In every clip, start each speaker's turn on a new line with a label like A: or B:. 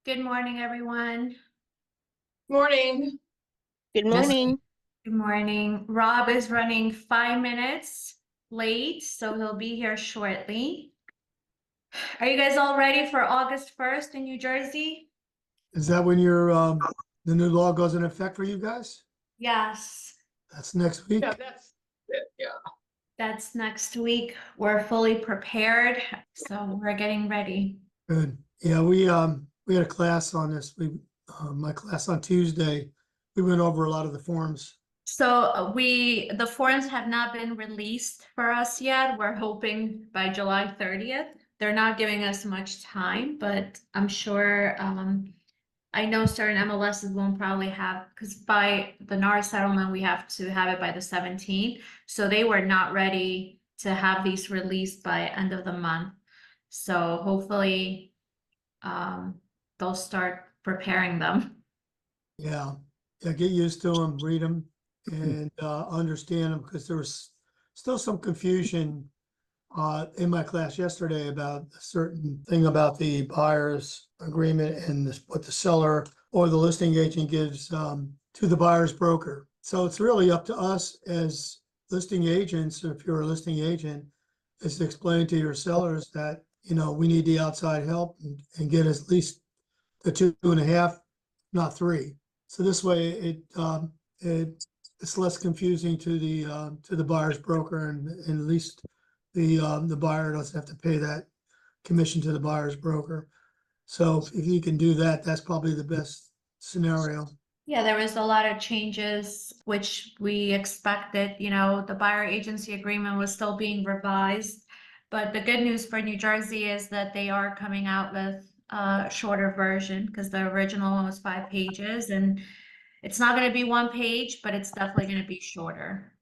A: Good morning, everyone.
B: Morning.
C: Good
B: Yes.
C: morning.
A: Good morning. Rob is running 5 minutes late, so he'll be here shortly. Are you guys all ready for August 1st in New Jersey?
D: Is that when the new law goes in effect for you guys?
A: Yes,
D: That's next week?
B: Yeah, that's it. Yeah.
A: that's next week. We're fully prepared, so we're getting ready.
D: Good. Yeah, we had a class on this. My class on Tuesday, we went over a lot of the forms.
A: So the forms have not been released for us yet. We're hoping by July 30th. They're not giving us much time, but I'm sure, I know certain MLSs won't probably have, because by the NAR settlement, we have to have it by the 17th. So they were not ready to have these released by end of the month. So hopefully, they'll start preparing them.
D: Yeah, yeah, get used to them, read them, and understand them, because there was still some confusion in my class yesterday about a certain thing about the buyer's agreement and what the seller or the listing agent gives to the buyer's broker. So it's really up to us as listing agents, if you're a listing agent, is to explain to your sellers that, we need the outside help and get at least the 2.5, not 3. So this way it's less confusing to the buyer's broker, and at least the buyer doesn't have to pay that commission to the buyer's broker. So if you can do that, that's probably the best scenario.
A: Yeah, there was a lot of changes, which we expected, the buyer agency agreement was still being revised. But the good news for New Jersey is that they are coming out with a shorter version, because the original one was 5 pages, and it's not going to be 1 page, but it's definitely going to be shorter.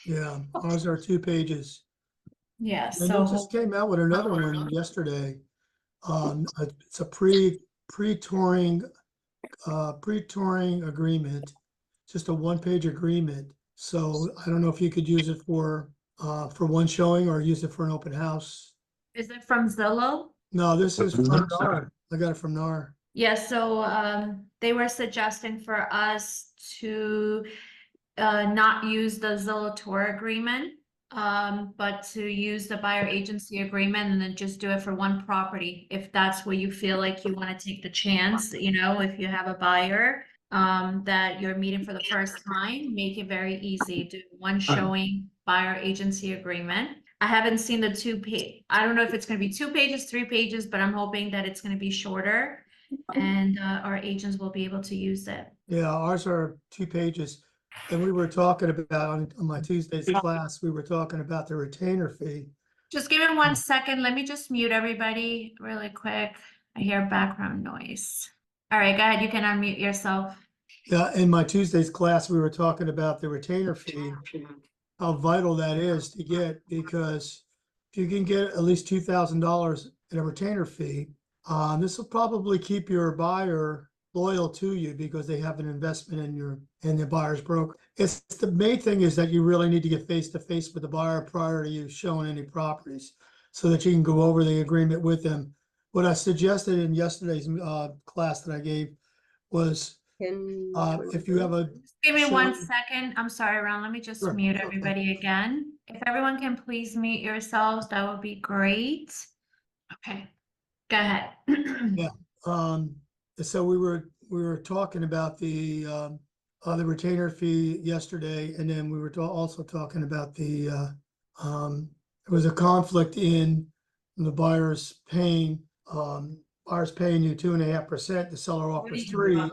D: Yeah, ours are 2 pages.
A: Yeah,
D: And they
A: so
D: just came out with another one yesterday. It's a pre-touring agreement, just a 1-page agreement. So I don't know if you could use it for one showing or use it for an open house.
A: is it from Zillow?
D: No, this is from NAR. I got it from NAR.
A: Yeah, so they were suggesting for us to not use the Zillow Tour agreement, but to use the buyer agency agreement and then just do it for one property. If that's where you feel like you want to take the chance, if you have a buyer that you're meeting for the first time, make it very easy. Do one showing buyer agency agreement. I haven't seen the 2 page. I don't know if it's going to be 2 pages, 3 pages, but I'm hoping that it's going to be shorter and our agents will be able to use it.
D: Yeah, ours are 2 pages. And we were talking about on my Tuesday's class, we were talking about the retainer fee.
A: Just give me 1 second. Let me just mute everybody really quick. I hear background noise. All right, go ahead. You can unmute yourself.
D: Yeah, in my Tuesday's class, we were talking about the retainer fee, how vital that is to get, because if you can get at least $2,000 in a retainer fee, this will probably keep your buyer loyal to you because they have an investment in the buyer's broker. It's the main thing is that you really need to get face to face with the buyer prior to you showing any properties, so that you can go over the agreement with them. What I suggested in yesterday's class that I gave was if you have a
A: Just give me 1
D: showing-
A: second. I'm sorry, Ron. Let me just
D: Sure,
A: mute
D: okay.
A: everybody again. If everyone can please mute yourselves, that would be great. Okay, go ahead.
D: Yeah. So we were talking about the retainer fee yesterday, and then we were also talking about there was a conflict in the buyers paying you 2.5%, the seller offers 3.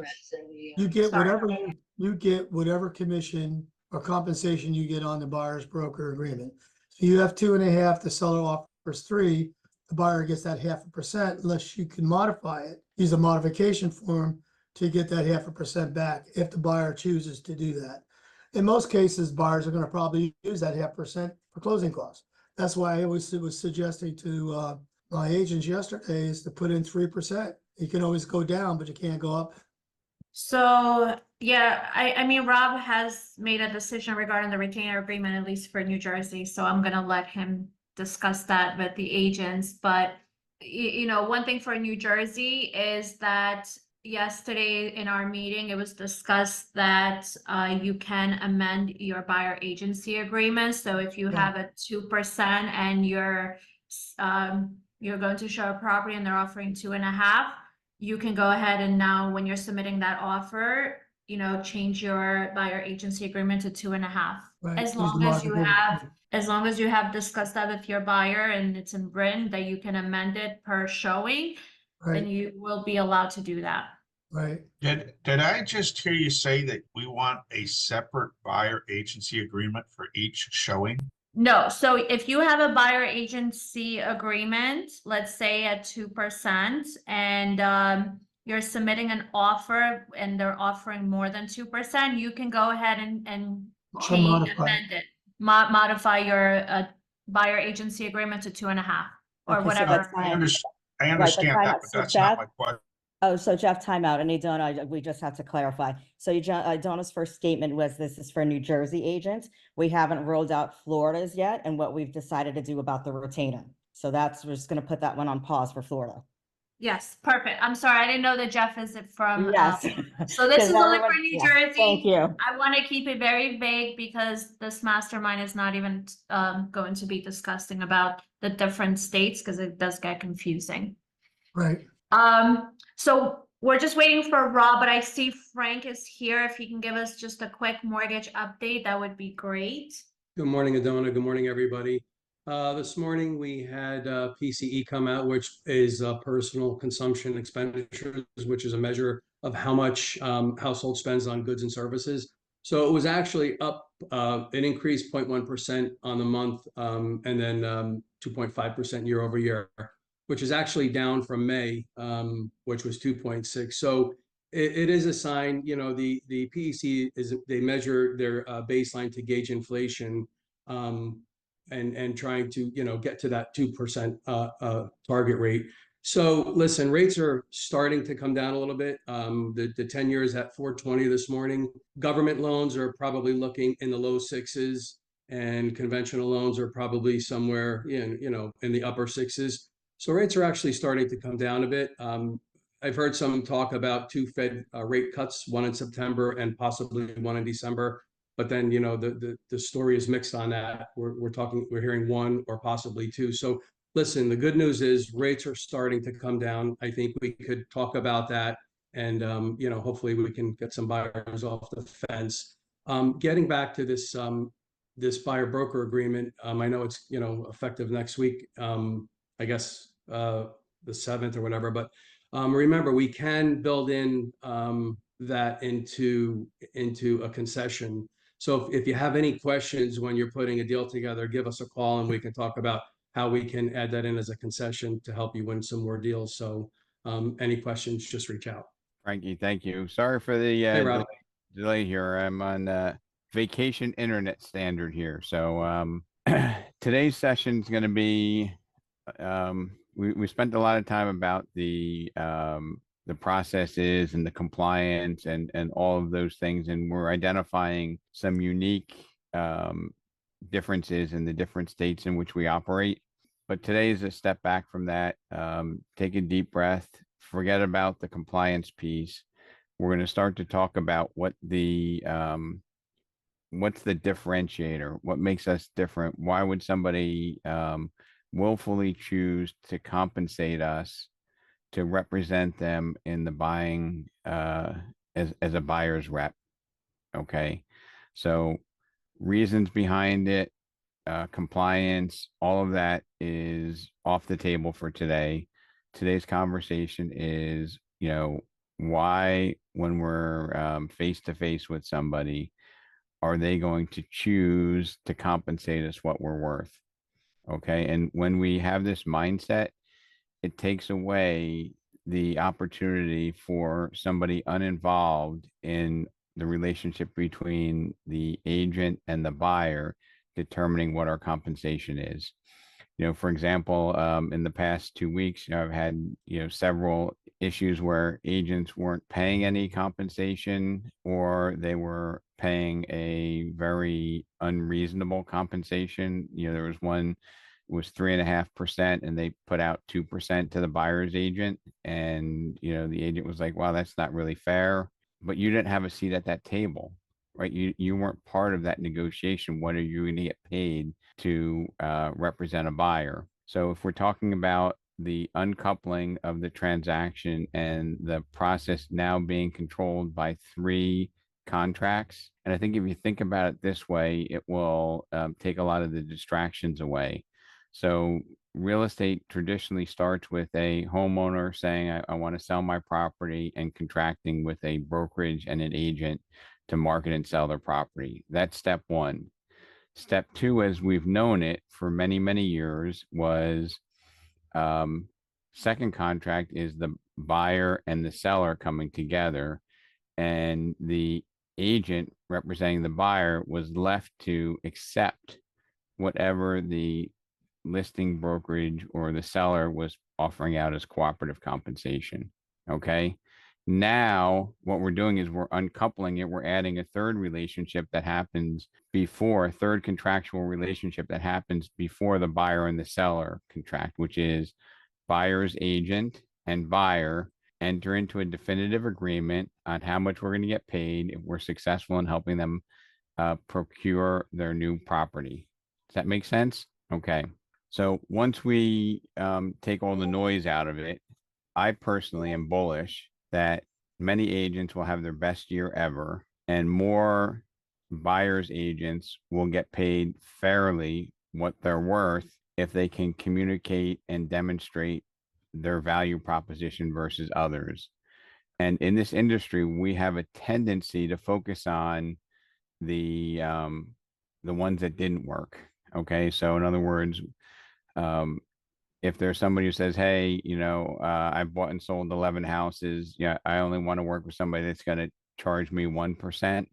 D: You get
A: Sorry.
D: you get whatever commission or compensation you get on the buyer's broker agreement. So you have 2.5, the seller offers 3, the buyer gets that 0.5%, unless you can modify it, use a modification form to get that 0.5% back if the buyer chooses to do that. In most cases, buyers are going to probably use that 0.5% for closing costs. That's why I was suggesting to my agents yesterday is to put in 3%. You can always go down, but you can't go up.
A: So, yeah, I mean, Rob has made a decision regarding the retainer agreement, at least for New Jersey. So I'm going to let him discuss that with the agents. But you know, one thing for New Jersey is that yesterday in our meeting, it was discussed that you can amend your buyer agency agreement. So if you
D: Yeah.
A: have a 2% and you're going to show a property and they're offering 2.5, you can go ahead and now when you're submitting that offer, you know, change your buyer agency agreement to 2.5.
D: Right,
A: As
D: use
A: long
D: the
A: as you
D: market rate.
A: have as long as you have discussed that with your buyer and it's in written that you can amend it per showing, then
D: Right,
A: you will be allowed to do that.
D: right.
C: Did I just hear you say that we want a separate buyer agency agreement for each showing?
A: No, so if you have a buyer agency agreement, let's say at 2%, and you're submitting an offer and they're offering more than 2%, you can go ahead and
D: Or modify.
A: amend it. Modify your buyer agency agreement to 2.5 or
E: Okay, so
A: whatever.
E: that's
C: I
E: fine.
C: understand
E: time
C: that,
E: out.
C: but
E: So
C: that's not
E: Jeff-
C: my question.
E: Oh, so Jeff, timeout. And Donna, we just had to clarify. So Donna's first statement was this is for New Jersey agents. We haven't rolled out Florida's yet and what we've decided to do about the retainer. So we're just going to put that one on pause for Florida.
A: Yes, perfect. I'm sorry, I didn't know that Jeff is it from.
E: Yes.
A: So this
E: 'Cause
A: is only for
E: everyone-
A: New
E: yeah,
A: Jersey.
E: Thank you.
A: I want to keep it very vague because this mastermind is not even going to be discussing about the different states because it does get confusing.
D: Right.
A: So we're just waiting for Rob, but I see Frank is here. If he can give us just a quick mortgage update, that would be great.
F: Good morning, Adona. Good morning, everybody. This morning we had PCE come out, which is personal consumption expenditures, which is a measure of how much household spends on goods and services. So it was actually up, it increased 0.1% on the month, and then 2.5% year over year, which is actually down from May, which was 2.6. So it is a sign, you know, the PEC they measure their baseline to gauge inflation, and trying to, you know, get to that 2% target rate. So listen, rates are starting to come down a little bit. The 10-year is at 4.20 this morning. Government loans are probably looking in the low sixes, and conventional loans are probably somewhere in, you know, in the upper sixes. So rates are actually starting to come down a bit. I've heard some talk about 2 Fed rate cuts, one in September and possibly one in December. But then, you know, the story is mixed on that. We're hearing 1 or possibly 2. So listen, the good news is rates are starting to come down. I think we could talk about that, and you know, hopefully we can get some buyers off the fence. Getting back to this this buyer broker agreement, I know it's, you know, effective next week. I guess the 7th or whatever, but remember, we can build in that into a concession. So if you have any questions when you're putting a deal together, give us a call and we can talk about how we can add that in as a concession to help you win some more deals. So any questions, just reach out.
G: Frankie, thank you. Sorry for the
F: Hey, Rob.
G: delay here. I'm on vacation internet standard here. So today's session is going to be we spent a lot of time about the processes and the compliance and all of those things, and we're identifying some unique differences in the different states in which we operate. But today is a step back from that. Take a deep breath, forget about the compliance piece. We're going to start to talk about what the what's the differentiator, what makes us different. Why would somebody willfully choose to compensate us to represent them in the buying as a buyer's rep? Okay, so reasons behind it, compliance, all of that is off the table for today. Today's conversation is, you know, why, when we're face to face with somebody, are they going to choose to compensate us what we're worth? Okay. And when we have this mindset, it takes away the opportunity for somebody uninvolved in the relationship between the agent and the buyer determining what our compensation is. You know, for example, in the past 2 weeks, I've had, you know, several issues where agents weren't paying any compensation, or they were paying a very unreasonable compensation. You know, there was one was 3.5%, and they put out 2% to the buyer's agent. And, the agent was like, wow, that's not really fair. But you didn't have a seat at that table, right? You weren't part of that negotiation. What are you going to get paid to represent a buyer? So if we're talking about the uncoupling of the transaction and the process now being controlled by 3 contracts, and I think if you think about it this way, it will take a lot of the distractions away. So real estate traditionally starts with a homeowner saying, I want to sell my property, and contracting with a brokerage and an agent to market and sell their property. That's step 1. Step 2, as we've known it for many, many years, was second contract is the buyer and the seller coming together, and the agent representing the buyer was left to accept whatever the listing brokerage or the seller was offering out as cooperative compensation. Okay. Now, what we're doing is we're uncoupling it. We're adding a third relationship that happens before, a third contractual relationship that happens before the buyer and the seller contract, which is buyer's agent and buyer enter into a definitive agreement on how much we're going to get paid if we're successful in helping them procure their new property. Does that make sense? Okay. So once we take all the noise out of it, I personally am bullish that many agents will have their best year ever, and more buyers agents will get paid fairly what they're worth if they can communicate and demonstrate their value proposition versus others. And in this industry, we have a tendency to focus on the ones that didn't work. Okay. So in other words, if there's somebody who says, hey, I bought and sold 11 houses. Yeah, I only want to work with somebody that's going to charge me 1%.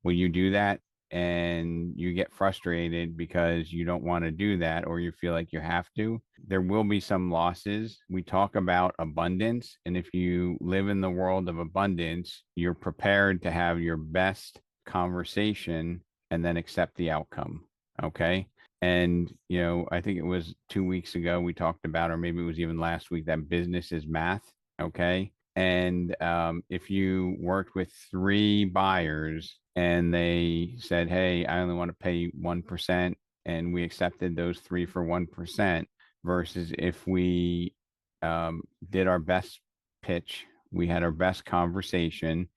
G: Will you do that? And you get frustrated because you don't want to do that, or you feel like you have to. There will be some losses. We talk about abundance. And if you live in the world of abundance, you're prepared to have your best conversation and then accept the outcome. Okay. And, I think it was 2 weeks ago we talked about, or maybe it was even last week, that business is math. Okay. And if you worked with 3 buyers and they said, hey, I only want to pay 1%, and we accepted those 3 for 1%, versus if we did our best pitch, we had our best conversation,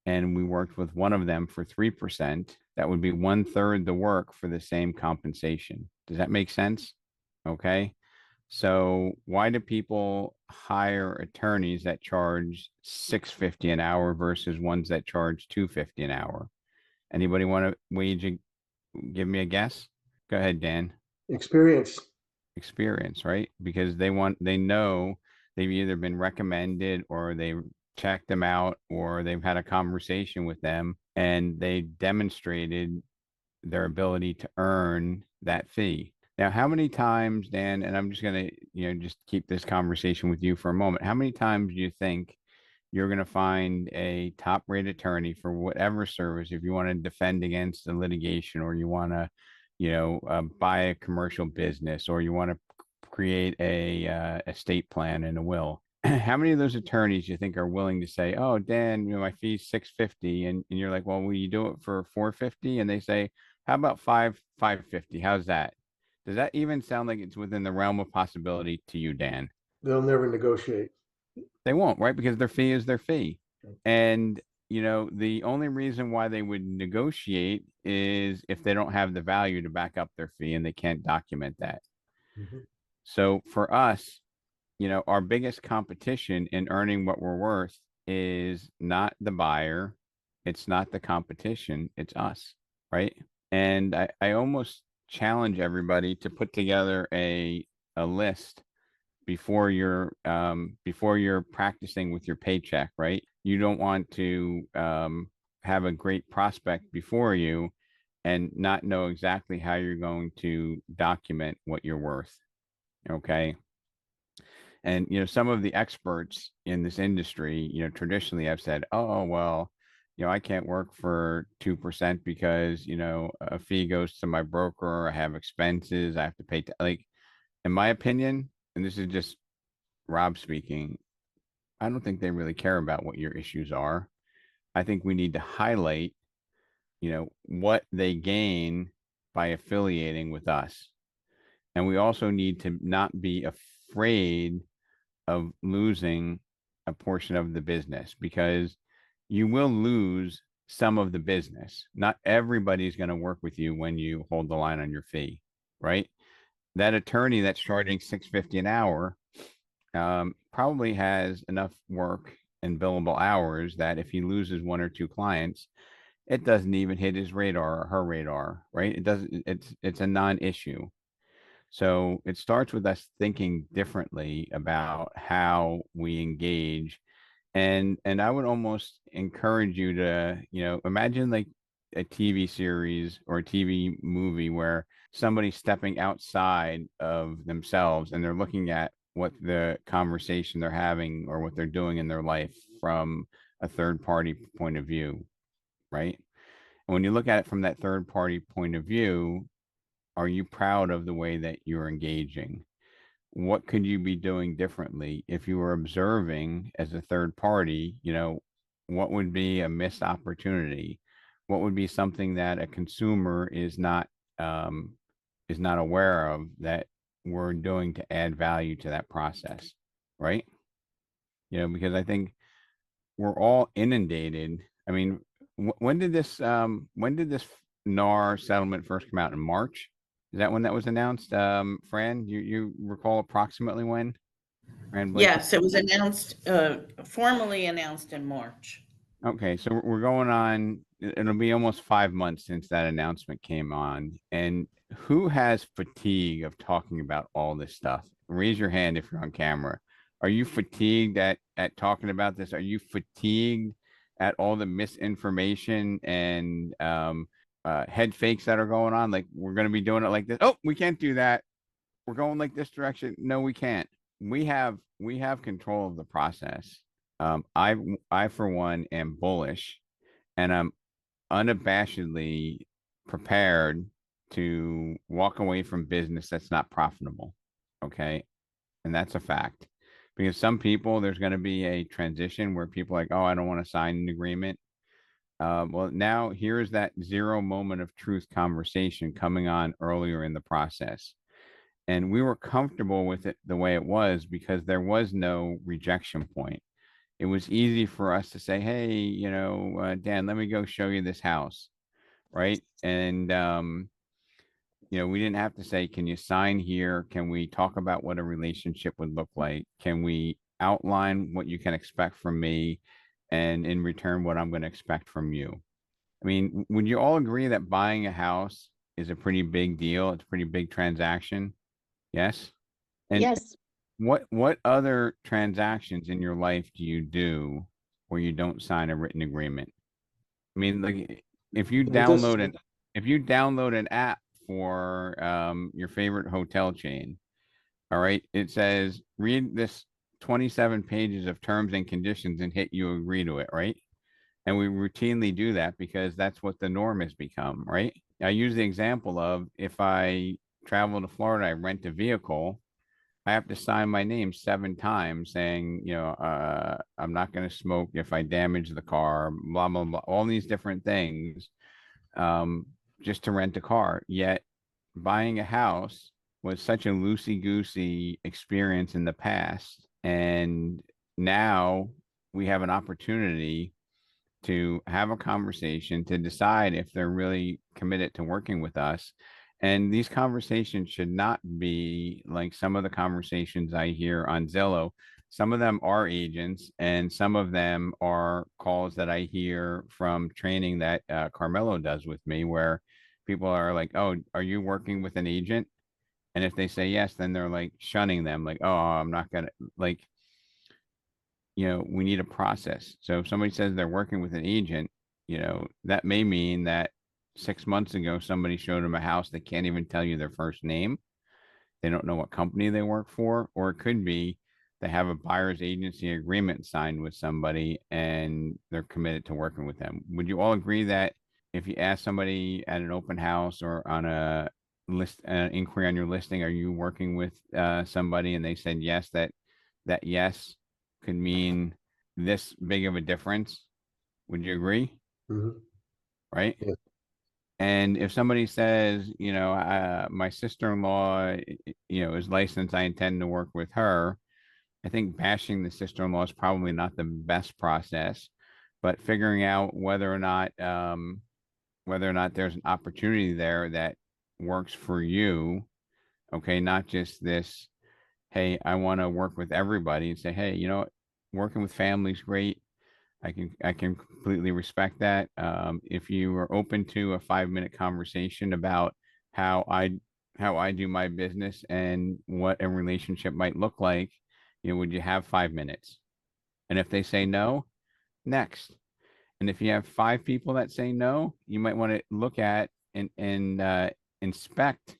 G: and we worked with one of them for 3%, that would be 1/3 the work for the same compensation. Does that make sense? Okay. So why do people hire attorneys that charge $6.50 an hour versus ones that charge $2.50 an hour? Anybody want to give me a guess? Go ahead, Dan.
H: Experience.
G: Experience, right? Because they know they've either been recommended, or they checked them out, or they've had a conversation with them, and they demonstrated their ability to earn that fee. Now, how many times, Dan, and I'm just going to, just keep this conversation with you for a moment. How many times do you think you're going to find a top rate attorney for whatever service, if you want to defend against the litigation, or you want to, buy a commercial business, or you want to create a estate plan and a will? How many of those attorneys do you think are willing to say, oh, Dan, my fee's $6.50, and you're like, well, will you do it for $4.50? And they say, how about $5.50? How's that? Does that even sound like it's within the realm of possibility to you, Dan?
H: They'll never negotiate.
G: They won't, right? Because their fee is their fee. And, the only reason why they would negotiate is if they don't have the value to back up their fee, and they can't document that. So for us, our biggest competition in earning what we're worth is not the buyer. It's not the competition. It's us, right? And I almost challenge everybody to put together a list before you're practicing with your paycheck, right? You don't want to have a great prospect before you and not know exactly how you're going to document what you're worth. Okay. And, some of the experts in this industry, traditionally have said, oh, well, I can't work for 2% because, a fee goes to my broker, I have expenses, I have to pay. Like, in my opinion, and this is just Rob speaking, I don't think they really care about what your issues are. I think we need to highlight, what they gain by affiliating with us. And we also need to not be afraid of losing a portion of the business, because you will lose some of the business. Not everybody's going to work with you when you hold the line on your fee, right? That attorney that's charging $6.50 an hour probably has enough work and billable hours that if he loses one or two clients, it doesn't even hit his radar or her radar, right? It doesn't, it's a non-issue. So it starts with us thinking differently about how we engage. And I would almost encourage you to, imagine like a TV series or a TV movie where somebody's stepping outside of themselves and they're looking at what the conversation they're having or what they're doing in their life from a third party point of view, right? And when you look at it from that third party point of view, are you proud of the way that you're engaging? What could you be doing differently if you were observing as a third party? What would be a missed opportunity? What would be something that a consumer is not aware of that we're doing to add value to that process, right? Because I think we're all inundated. I mean, when did this NAR settlement first come out? In March? Is that when that was announced? Fran, you recall approximately when? Fran Blake?
I: Yes, it was announced, formally announced in March.
G: Okay, so we're going on, it'll be almost 5 months since that announcement came on. And who has fatigue of talking about all this stuff? Raise your hand if you're on camera. Are you fatigued at talking about this? Are you fatigued at all the misinformation and head fakes that are going on? Like, we're going to be doing it like this. Oh, we can't do that. We're going like this direction. No, we can't. We have control of the process. I for one am bullish, and I'm unabashedly prepared to walk away from business that's not profitable. Okay. And that's a fact, because some people, there's going to be a transition where people are like, oh, I don't want to sign an agreement. Well, now here's that 0 moment of truth conversation coming on earlier in the process. And we were comfortable with it the way it was because there was no rejection point. It was easy for us to say, hey, Dan, let me go show you this house. Right. And, we didn't have to say, can you sign here? Can we talk about what a relationship would look like? Can we outline what you can expect from me? And in return, what I'm going to expect from you? I mean, would you all agree that buying a house is a pretty big deal? It's a pretty big transaction. Yes. And
J: Yes.
G: what other transactions in your life do you do where you don't sign a written agreement? I mean, like if you download an app for your favorite hotel chain, all right, it says read this 27 pages of terms and conditions and hit you agree to it, right? And we routinely do that because that's what the norm has become, right? I use the example of if I travel to Florida, I rent a vehicle, I have to sign my name 7 times saying, I'm not going to smoke if I damage the car, blah, blah, blah, all these different things, just to rent a car. Yet buying a house was such a loosey-goosey experience in the past. And now we have an opportunity to have a conversation to decide if they're really committed to working with us. And these conversations should not be like some of the conversations I hear on Zillow. Some of them are agents, and some of them are calls that I hear from training that Carmelo does with me, where people are like, oh, are you working with an agent? And if they say yes, then they're like shunning them, like, oh, I'm not going to, like, we need a process. So if somebody says they're working with an agent, that may mean that 6 months ago, somebody showed them a house. They can't even tell you their first name. They don't know what company they work for, or it could be they have a buyer's agency agreement signed with somebody and they're committed to working with them. Would you all agree that if you ask somebody at an open house or on a inquiry on your listing? Are you working with somebody and they said yes, that yes could mean this big of a difference? Would you agree?
H: Mhm.
G: Right?
H: Yeah.
G: And if somebody says, my sister-in-law, is licensed, I intend to work with her. I think bashing the sister-in-law is probably not the best process, but figuring out whether or not there's an opportunity there that works for you. Okay, not just this, hey, I want to work with everybody, and say, hey, working with family's great. I can completely respect that. If you are open to a 5-minute conversation about how I do my business and what a relationship might look like, would you have 5 minutes? And if they say no, next. And if you have 5 people that say no, you might want to look at and inspect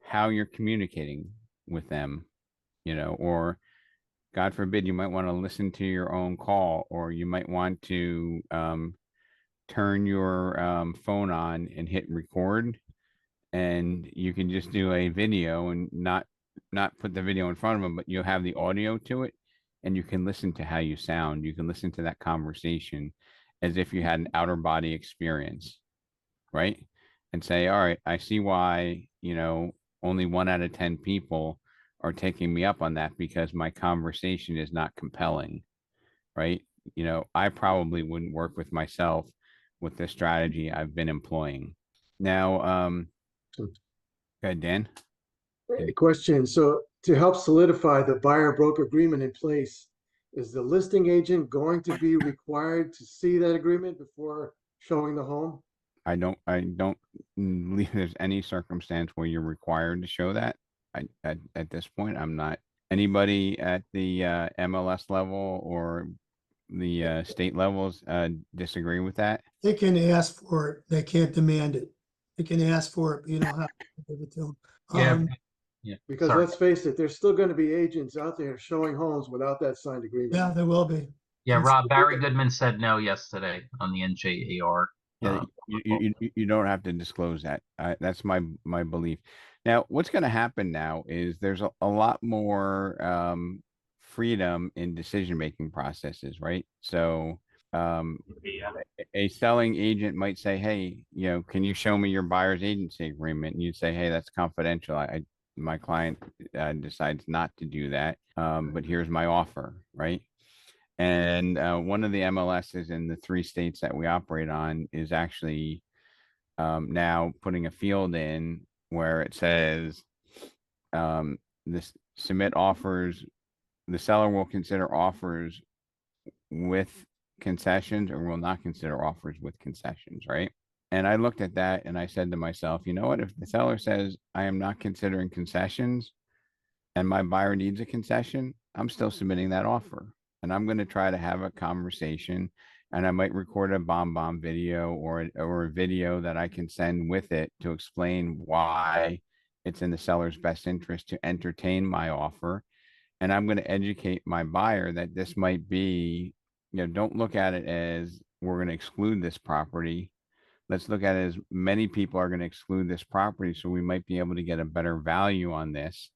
G: how you're communicating with them, or God forbid, you might want to listen to your own call, or you might want to turn your phone on and hit record, and you can just do a video and not put the video in front of them, but you'll have the audio to it, and you can listen to how you sound. You can listen to that conversation as if you had an outer body experience, right? And say, all right, I see why, only 1 out of 10 people are taking me up on that, because my conversation is not compelling, right? I probably wouldn't work with myself with the strategy I've been employing. Now, go ahead, Dan.
H: Question. So to help solidify the buyer broker agreement in place, is the listing agent going to be required to see that agreement before showing the home?
G: I don't believe there's any circumstance where you're required to show that. At this point, I'm not. Anybody at the MLS level or the state levels disagree with that?
D: They can ask for it, they can't demand it. They can ask for it, but you don't have to give it to them.
J: Yeah. Yeah.
H: Because
J: Sorry.
H: let's face it, there's still going to be agents out there showing homes without that signed agreement.
D: Yeah, there will be.
J: Yeah,
D: And
J: Rob, Barry Goodman said no yesterday on the NJER.
G: Yeah, you don't have to disclose that. That's my belief. Now, what's going to happen now is there's a lot more freedom in decision-making processes, right? So a selling agent might say, hey, can you show me your buyer's agency agreement? And you'd say, hey, that's confidential. My client decides not to do that, but here's my offer, right? And one of the MLSs in the 3 states that we operate on is actually now putting a field in where it says this submit offers, the seller will consider offers with concessions or will not consider offers with concessions, right? And I looked at that and I said to myself, you know what, if the seller says I am not considering concessions and my buyer needs a concession, I'm still submitting that offer. And I'm going to try to have a conversation, and I might record a bomb video or a video that I can send with it to explain why it's in the seller's best interest to entertain my offer. And I'm going to educate my buyer that this might be, don't look at it as we're going to exclude this property. Let's look at it as many people are going to exclude this property, so we might be able to get a better value on this.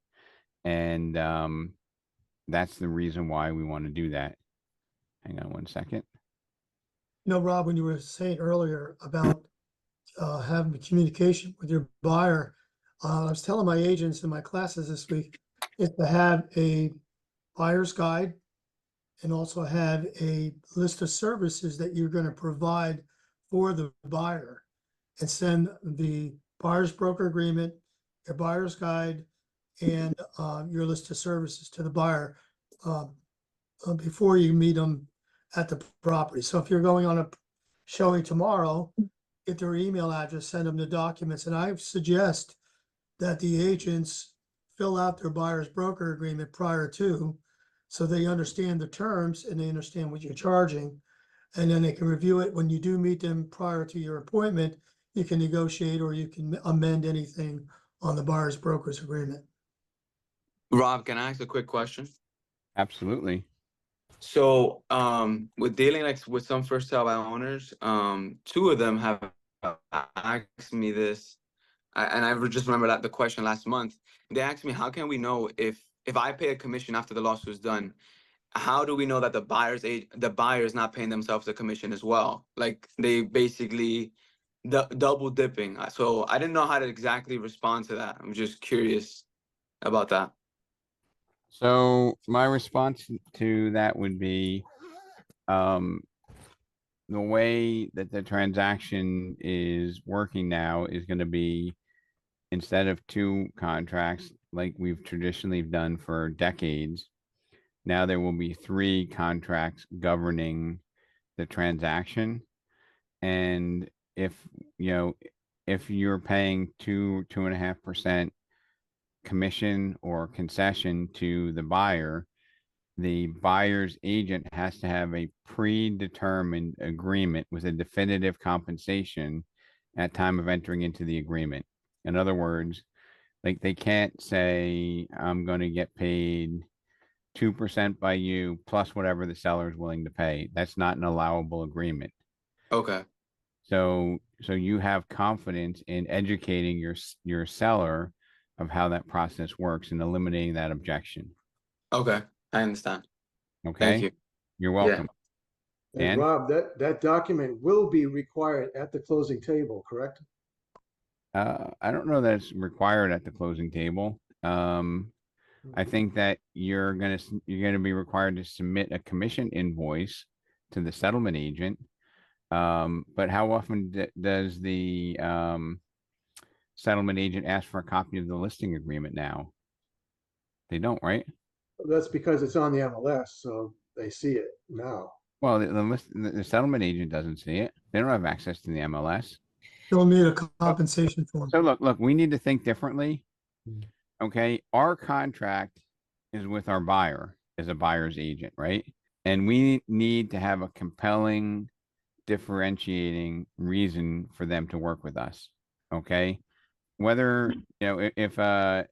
G: And that's the reason why we want to do that. Hang on 1 second.
D: Rob, when you were saying earlier about having communication with your buyer, I was telling my agents in my classes this week is to have a buyer's guide and also have a list of services that you're going to provide for the buyer, and send the buyer's broker agreement, your buyer's guide, and your list of services to the buyer before you meet them at the property. So if you're going on a showing tomorrow, get their email address, send them the documents. And I suggest that the agents fill out their buyer's broker agreement prior to, so they understand the terms and they understand what you're charging. And then they can review it when you do meet them prior to your appointment. You can negotiate or you can amend anything on the buyer's broker's agreement.
K: Rob, can I ask a quick question?
G: Absolutely.
K: So, with dealing with some first time buyer owners, 2 of them have asked me this and I just remember that the question last month. They asked me, how can we know if I pay a commission after the lawsuit is done, how do we know that the buyer is not paying themselves a commission as well? Like they basically double dipping. So I didn't know how to exactly respond to that. I'm just curious about that.
G: So my response to that would be, the way that the transaction is working now is going to be, instead of 2 contracts like we've traditionally done for decades, now there will be 3 contracts governing the transaction. And if, if you're paying 2.5% commission or concession to the buyer's agent has to have a predetermined agreement with a definitive compensation at time of entering into the agreement. In other words, like they can't say, I'm going to get paid 2% by you plus whatever the seller is willing to pay. That's not an allowable agreement.
K: Okay.
G: So you have confidence in educating your seller of how that process works and eliminating that objection.
K: Okay. I understand.
G: Okay.
K: Thank you.
G: You're welcome.
H: And
G: Dan?
H: Rob, that document will be required at the closing table, correct?
G: I don't know that it's required at the closing table. I think that you're gonna be required to submit a commission invoice to the settlement agent. But how often does the settlement agent ask for a copy of the listing agreement now? They don't, right?
H: That's because it's on the MLS, so they see it now.
G: Well, the settlement agent doesn't see it. They don't have access to the MLS.
D: They'll need a compensation form.
G: So look, we need to think differently. Okay, our contract is with our buyer as a buyer's agent, right? And we need to have a compelling, differentiating reason for them to work with us. Okay, whether if a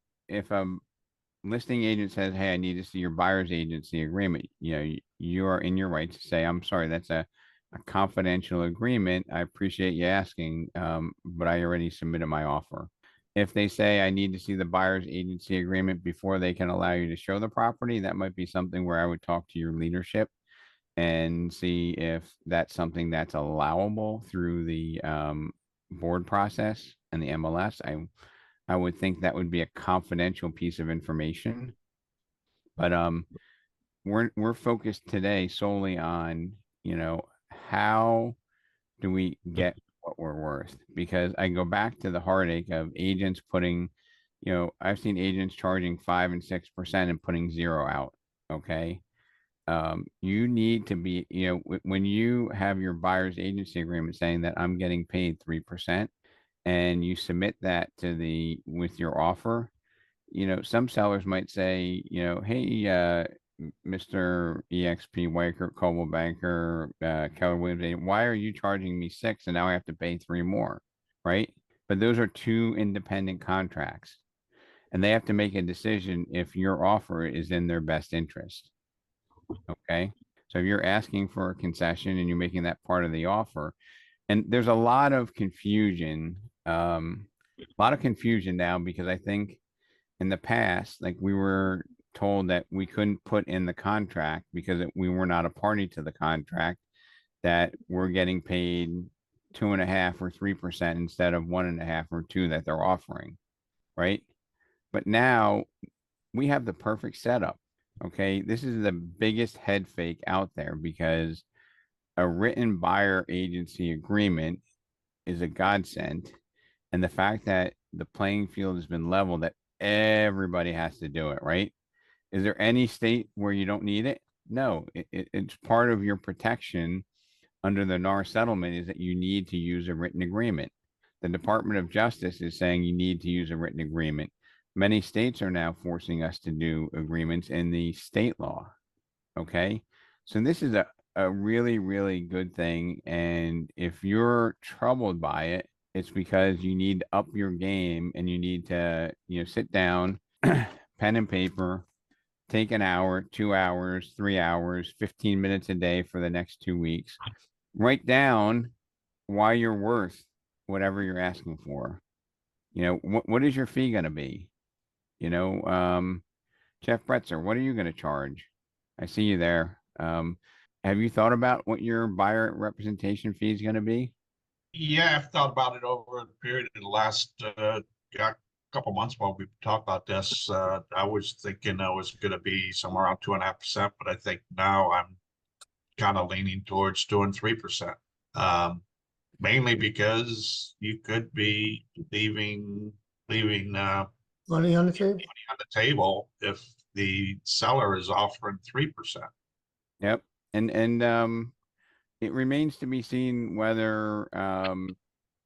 G: listing agent says, hey, I need to see your buyer's agency agreement, you are in your right to say, I'm sorry, that's a confidential agreement. I appreciate you asking, but I already submitted my offer. If they say I need to see the buyer's agency agreement before they can allow you to show the property, that might be something where I would talk to your leadership and see if that's something that's allowable through the board process and the MLS. I would think that would be a confidential piece of information. But we're focused today solely on, how do we get what we're worth? Because I go back to the heartache of agents putting, I've seen agents charging 5 and 6% and putting 0 out. Okay. You need to be, when you have your buyer's agency agreement saying that I'm getting paid 3% and you submit that to with your offer, some sellers might say, hey, Mr. EXP Weicker, Coldwell Banker, Keller Williams, why are you charging me 6 and now I have to pay 3 more, right? But those are 2 independent contracts and they have to make a decision if your offer is in their best interest. Okay. So if you're asking for a concession and you're making that part of the offer, and there's a lot of confusion, now, because I think in the past, like we were told that we couldn't put in the contract because we were not a party to the contract, that we're getting paid 2.5 or 3% instead of 1.5 or 2 that they're offering, right? But now we have the perfect setup. Okay, this is the biggest head fake out there because a written buyer agency agreement is a godsend. And the fact that the playing field has been leveled, that everybody has to do it, right? Is there any state where you don't need it? No, it's part of your protection under the NAR settlement is that you need to use a written agreement. The Department of Justice is saying you need to use a written agreement. Many states are now forcing us to do agreements in the state law. Okay. So this is a really, really good thing. And if you're troubled by it, it's because you need to up your game and you need to, sit down, pen and paper, take an hour, 2 hours, 3 hours, 15 minutes a day for the next 2 weeks. Write down why you're worth whatever you're asking for. You know, what is your fee gonna be? You know, Jeff Bretzer, what are you gonna charge? I see you there. Have you thought about what your buyer representation fee is gonna be?
C: Yeah, I've thought about it over the period of the last, couple months while we talked about this. I was thinking I was gonna be somewhere around 2.5%, but I think now I'm kind of leaning towards doing 3%. Mainly because you could be leaving
D: Money on the table?
C: money on the table if the seller is offering 3%.
G: Yep. And it remains to be seen whether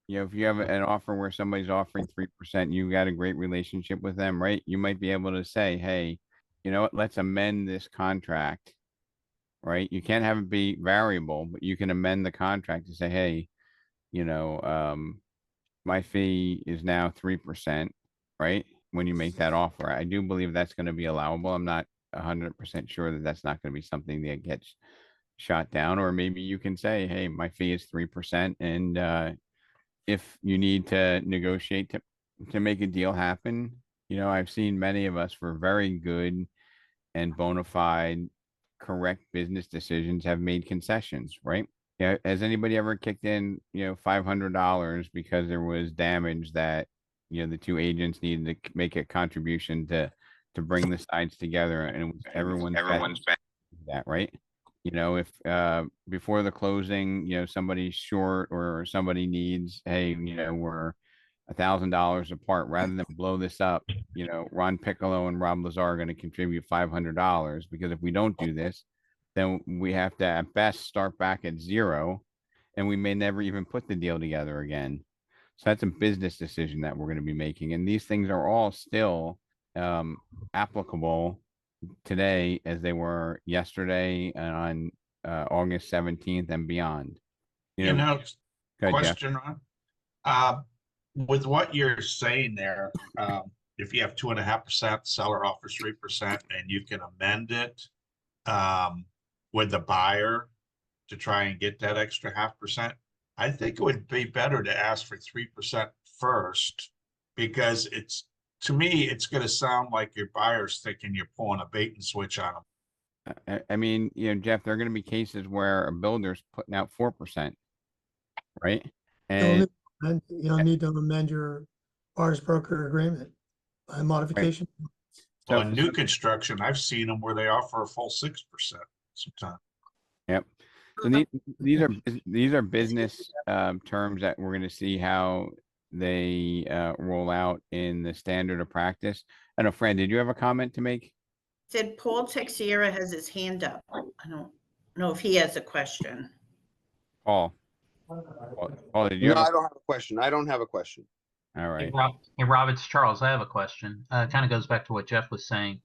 G: you know, if you have an offer where somebody's offering 3%, you got a great relationship with them, right? You might be able to say, hey, you know what, let's amend this contract, right? You can't have it be variable, but you can amend the contract to say, hey, you know, my fee is now 3%, right? When you make that offer, I do believe that's going to be allowable. I'm not 100% sure that that's not going to be something that gets shot down, or maybe you can say, hey, my fee is 3%, and if you need to negotiate to make a deal happen, you know, I've seen many of us for very good and bona fide, correct business decisions have made concessions, right? Yeah, has anybody ever kicked in, you know, $500 because there was damage that, you know, the two agents needed to make a contribution to bring the sides together, and it was everyone's bet that, right? You know, if before the closing, you know, somebody's short or somebody needs, hey, you know, we're $1,000 apart, rather than blow this up, you know, Ron Piccolo and Rob Lazar are going to contribute $500, because if we don't do this, then we have to at best start back at zero, and we may never even put the deal together again. So that's a business decision that we're going to be making, and these things are all still applicable today as they were yesterday and on August 17th and beyond.
C: You know,
G: go ahead, Jeff.
C: question, Ron. With what you're saying there, if you have 2.5%, seller offers 3%, and you can amend it with the buyer to try and get that extra 0.5%, I think it would be better to ask for 3% first, because to me, it's going to sound like your buyer's thinking you're pulling a bait and switch on them.
G: I mean, you know, Jeff, there are going to be cases where a builder's putting out 4%, right? And
D: You don't need to amend your buyer's broker agreement by modification.
C: Well,
G: So
C: in new construction, I've seen them where they offer a full 6% sometimes.
G: Yep. So these are business terms that we're going to see how they roll out in the standard of practice. I know, Fran, did you have a comment to make?
I: Said Paul Texiera has his hand up. I don't know if he has a question.
G: Paul, did you
L: No,
G: have
L: I don't have a question. I don't have a question.
G: All right.
J: Hey, Rob, it's Charles. I have a question. Kind of goes back to what Jeff was saying.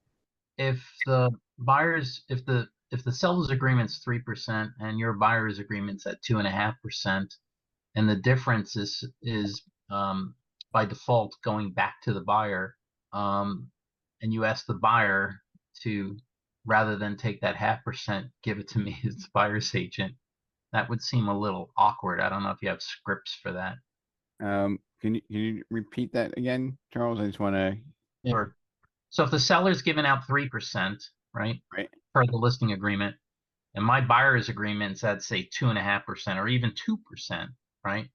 J: If the seller's agreement's 3% and your buyer's agreement's at 2.5%, and the difference is by default going back to the buyer, and you ask the buyer to, rather than take that 0.5%, give it to me as the buyer's agent, that would seem a little awkward. I don't know if you have scripts for that.
G: Can you repeat that again, Charles? I just want to.
J: Sure. So if the seller's giving out 3%, right?
G: Right.
J: Per the listing agreement, and my buyer's agreement said, say 2.5% or even 2%, right?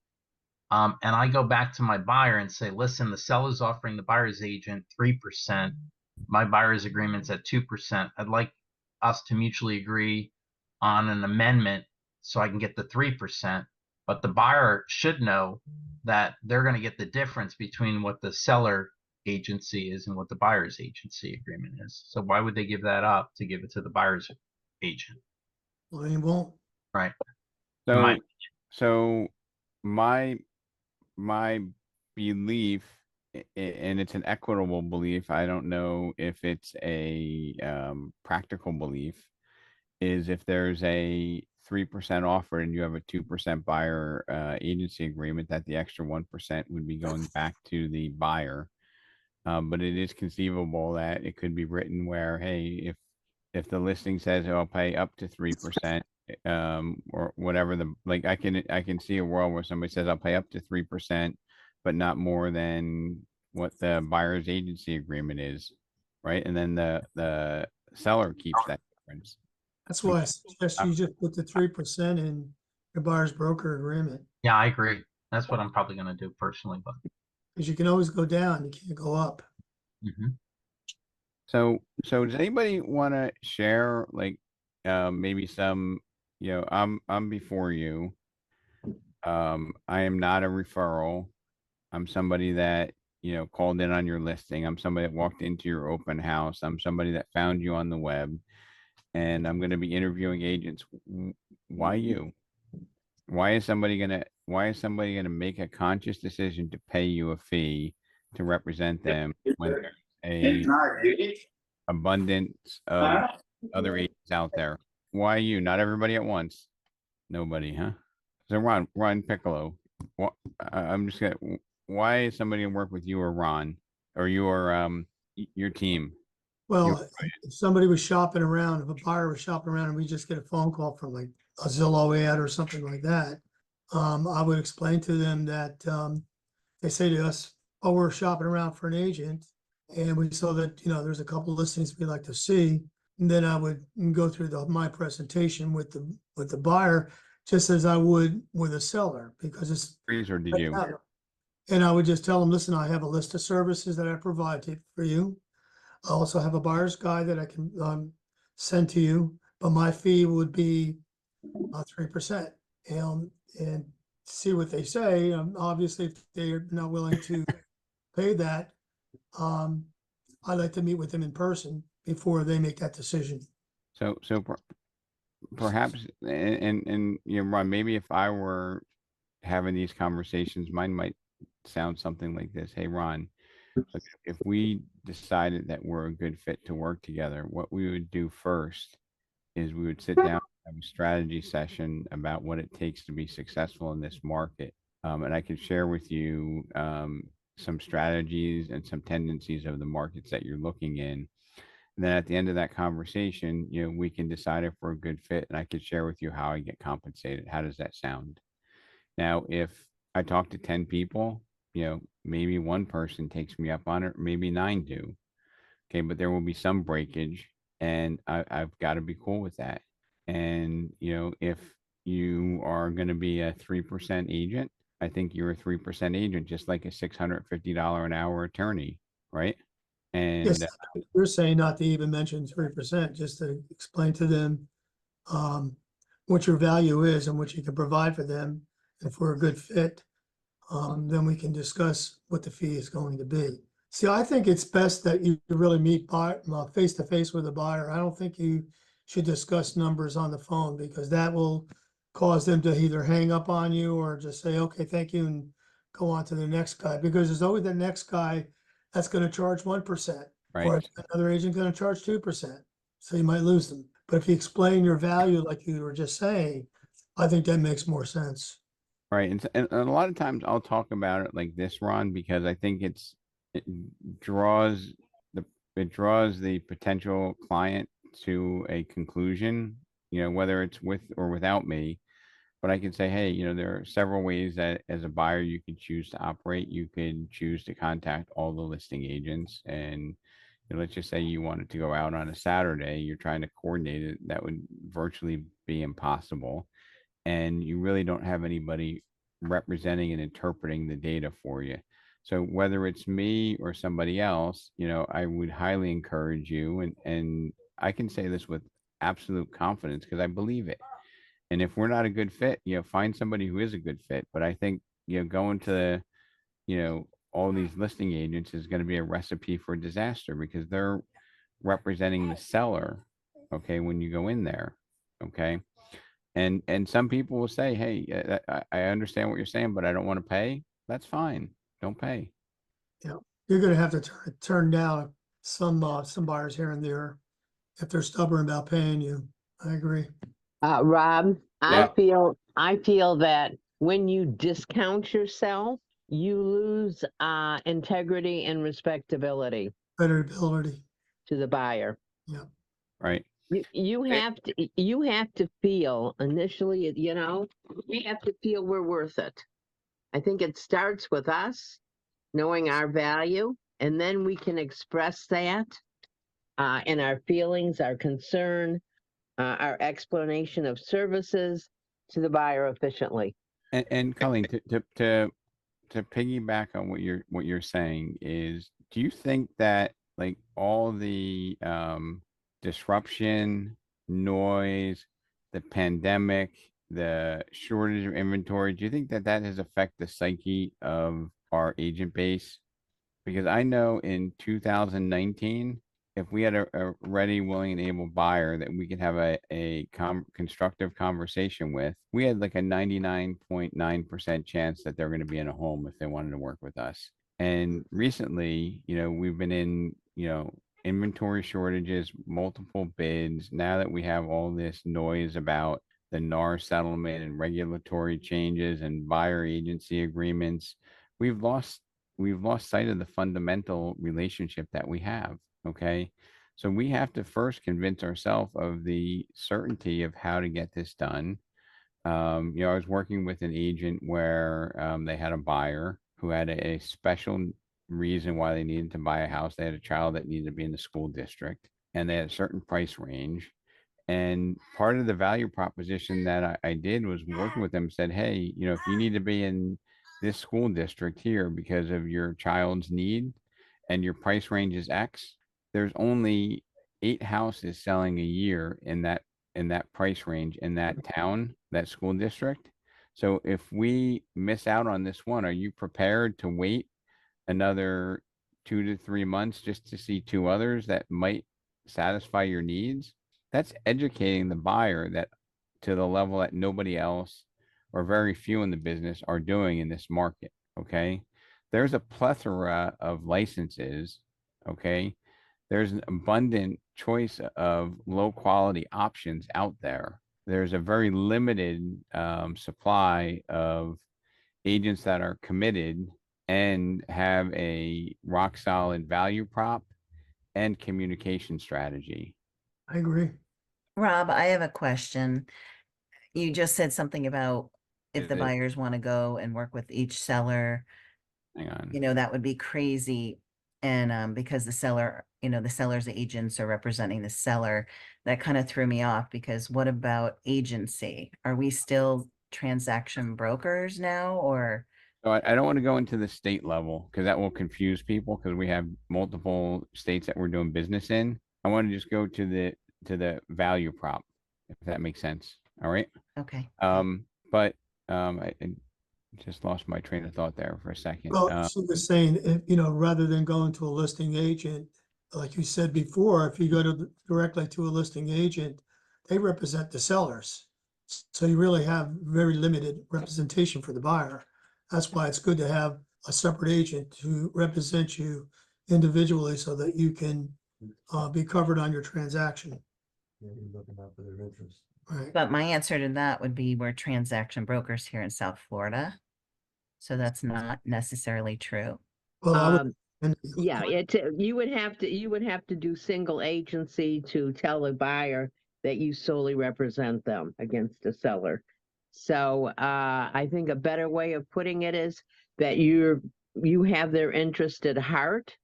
J: And I go back to my buyer and say, listen, the seller's offering the buyer's agent 3%. My buyer's agreement's at 2%. I'd like us to mutually agree on an amendment so I can get the 3%. But the buyer should know that they're going to get the difference between what the seller agency is and what the buyer's agency agreement is. So why would they give that up to give it to the buyer's agent?
D: Well, they won't.
J: Right.
G: So my belief, and it's an equitable belief, I don't know if it's a practical belief, is if there's a 3% offer and you have a 2% buyer agency agreement, that the extra 1% would be going back to the buyer. But it is conceivable that it could be written where, hey, if the listing says I'll pay up to 3%, or whatever I can see a world where somebody says I'll pay up to 3%, but not more than what the buyer's agency agreement is, right? And then the seller keeps that difference.
D: That's why I suggest you just put the 3% in the buyer's broker agreement,
J: Yeah, I agree. That's what I'm probably gonna do personally, but.
D: because you can always go down, you can't go up.
J: Mhm.
G: So does anybody want to share like maybe some, I'm before you. I am not a referral. I'm somebody that, called in on your listing. I'm somebody that walked into your open house. I'm somebody that found you on the web, and I'm going to be interviewing agents. Why you? Why is somebody gonna make a conscious decision to pay you a fee to represent them when there's a abundance of other agents out there? Why you? Not everybody at once. Nobody, huh? So Ron Piccolo, I'm just gonna, why is somebody gonna work with you or Ron or your team?
D: Well, if somebody was shopping around, if a buyer was shopping around and we just get a phone call from like a Zillow ad or something like that, I would explain to them that, they say to us, oh, we're shopping around for an agent. And we saw that, there's a couple listings we'd like to see. And then I would go through my presentation with the buyer, just as I would with a seller, because it's.
G: Or did you?
D: And I would just tell them, listen, I have a list of services that I provide for you. I also have a buyer's guide that I can send to you, but my fee would be 3%. And see what they say. Obviously, if they're not willing to pay that, I'd like to meet with them in person before they make that decision.
G: So perhaps, and Ron, maybe if I were having these conversations, mine might sound something like this. Hey, Ron, look, if we decided that we're a good fit to work together, what we would do first is we would sit down, have a strategy session about what it takes to be successful in this market. And I can share with you some strategies and some tendencies of the markets that you're looking in. And then at the end of that conversation, we can decide if we're a good fit, and I could share with you how I get compensated. How does that sound? Now, if I talk to 10 people, maybe one person takes me up on it, maybe 9 do. Okay, but there will be some breakage, and I've got to be cool with that. And, if you are going to be a 3% agent, I think you're a 3% agent, just like a $650 an hour attorney, right? And
D: Yes, you're saying not to even mention 3%, just to explain to them what your value is and what you can provide for them. If we're a good fit, then we can discuss what the fee is going to be. See, I think it's best that you really meet face to face with a buyer. I don't think you should discuss numbers on the phone, because that will cause them to either hang up on you or just say, okay, thank you, and go on to the next guy, because there's always the next guy that's going to charge 1%, or
G: right.
D: another agent going to charge 2%. So you might lose them. But if you explain your value, like you were just saying, I think that makes more sense.
G: Right. And a lot of times I'll talk about it like this, Ron, because I think it draws the potential client to a conclusion, whether it's with or without me. But I can say, hey, there are several ways that as a buyer you can choose to operate. You can choose to contact all the listing agents, and let's just say you wanted to go out on a Saturday, you're trying to coordinate it. That would virtually be impossible. And you really don't have anybody representing and interpreting the data for you. So whether it's me or somebody else, I would highly encourage you, and I can say this with absolute confidence because I believe it. And if we're not a good fit, find somebody who is a good fit. But I think, going to, all these listing agents is going to be a recipe for disaster, because they're representing the seller. Okay. When you go in there. Okay. And some people will say, hey, I understand what you're saying, but I don't want to pay. That's fine. Don't pay.
D: Yeah, you're going to have to turn down some buyers here and there if they're stubborn about paying you. I agree.
M: Rob,
G: Yeah.
M: I feel that when you discount yourself, you lose integrity and respectability
D: Credibility.
M: to the buyer.
D: Yeah.
G: Right.
M: You have to feel initially, we have to feel we're worth it. I think it starts with us knowing our value, and then we can express that in our feelings, our concern, our explanation of services to the buyer efficiently.
G: And Colleen, to piggyback on what you're saying is, do you think that like all the disruption, noise, the pandemic, the shortage of inventory, do you think that that has affected the psyche of our agent base? Because I know in 2019, if we had a ready, willing, and able buyer that we could have a constructive conversation with, we had like a 99.9% chance that they're going to be in a home if they wanted to work with us. And recently, we've been in, inventory shortages, multiple bids. Now that we have all this noise about the NAR settlement and regulatory changes and buyer agency agreements, we've lost sight of the fundamental relationship that we have. Okay. So we have to first convince ourselves of the certainty of how to get this done. I was working with an agent where they had a buyer who had a special reason why they needed to buy a house. They had a child that needed to be in the school district, and they had a certain price range. And part of the value proposition that I did was working with them, said, hey, if you need to be in this school district here because of your child's need and your price range is X, there's only 8 houses selling a year in that price range in that town, that school district. So if we miss out on this one, are you prepared to wait another 2 to 3 months just to see 2 others that might satisfy your needs? That's educating the buyer that to the level that nobody else or very few in the business are doing in this market. Okay. There's a plethora of licenses. Okay. There's an abundant choice of low quality options out there. There's a very limited supply of agents that are committed and have a rock solid value prop and communication strategy.
D: I agree.
N: Rob, I have a question. You just said something about if the
G: Is it-
N: buyers want to go and work with each seller,
G: Hang on.
N: that would be crazy. And because the seller, the seller's agents are representing the seller, that kind of threw me off, because what about agency? Are we still transaction brokers now, or?
G: So I don't want to go into the state level because that will confuse people because we have multiple states that we're doing business in. I want to just go to the value prop, if that makes sense. All right.
N: Okay.
G: But I just lost my train of thought there for a second.
D: Well, she was saying, rather than going to a listing agent, like you said before, if you go directly to a listing agent, they represent the sellers. So you really have very limited representation for the buyer. That's why it's good to have a separate agent to represent you individually so that you can be covered on your transaction.
H: Looking out for their interest.
D: Right.
N: But my answer to that would be we're transaction brokers here in South Florida. So that's not necessarily true.
D: Well, I would,
M: Yeah, you would have to do single agency to tell a buyer that you solely represent them against a seller. So I think a better way of putting it is that you have their interest at heart,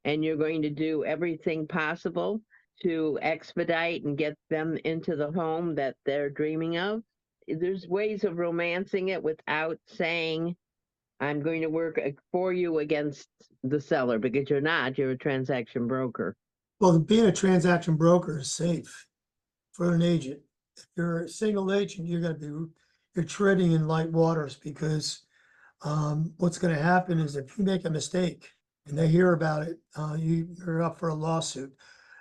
M: and you're going to do everything possible to expedite and get them into the home that they're dreaming of. There's ways of romancing it without saying, I'm going to work for you against the seller, because you're not, you're a transaction broker.
D: well, being a transaction broker is safe for an agent. If you're a single agent, you're treading in light waters, because what's going to happen is if you make a mistake and they hear about it, you're up for a lawsuit.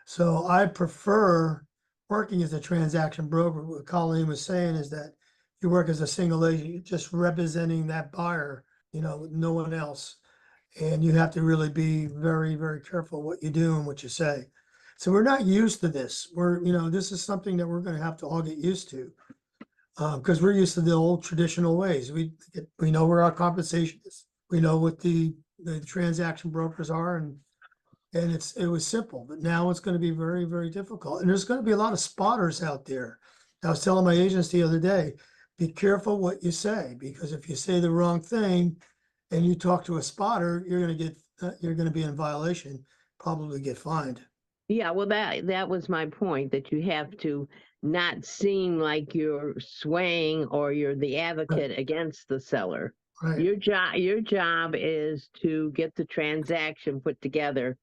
D: So I prefer working as a transaction broker. What Colleen was saying is that you work as a single agent, you're just representing that buyer, no one else. And you have to really be very, very careful what you do and what you say. So we're not used to this. This is something that we're going to have to all get used to. Because we're used to the old traditional ways. We know where our compensation is. We know what the transaction brokers are, and it was simple. But now it's going to be very, very difficult. And there's going to be a lot of spotters out there. I was telling my agents the other day, be careful what you say, because if you say the wrong thing and you talk to a spotter, you're gonna be in violation, probably get fined.
M: Yeah, well, that was my point, that you have to not seem like you're swaying or you're the advocate against the seller.
D: Right.
M: Your job is to get the transaction put together,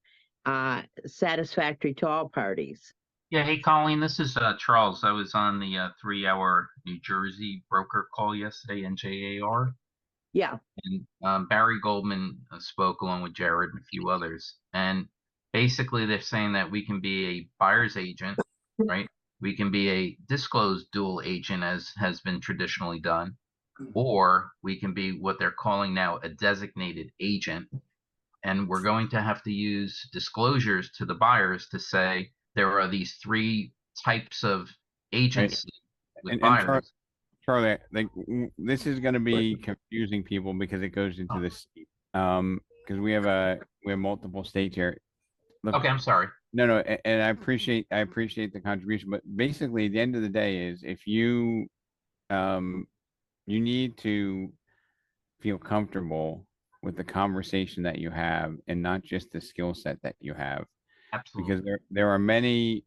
M: satisfactory to all parties.
J: Yeah, hey Colleen, this is Charles. I was on the 3-hour New Jersey broker call yesterday, NJAR,
M: Yeah,
J: and Barry Goldman spoke along with Jared and a few others. And basically, they're saying that we can be a buyer's agent, right? We can be a disclosed dual agent, as has been traditionally done, or we can be what they're calling now a designated agent. And we're going to have to use disclosures to the buyers to say there are these 3 types of agency with
G: And
J: buyers.
G: Charlie, like this is going to be confusing people because it goes into this, because we have multiple states here. Look,
J: Okay, I'm sorry.
G: no, and I appreciate the contribution, but basically, at the end of the day, is if you you need to feel comfortable with the conversation that you have, and not just the skill set that you have,
J: Absolutely.
G: because there are many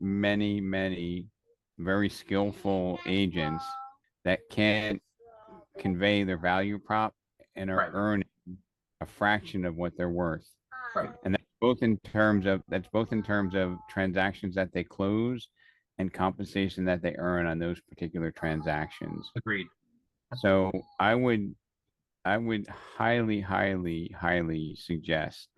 G: very skillful agents that can't convey their value prop and are
J: Right.
G: earning a fraction of what they're worth.
J: Right.
G: And that's both in terms of transactions that they close and compensation that they earn on those particular transactions.
J: Agreed.
G: So I would highly suggest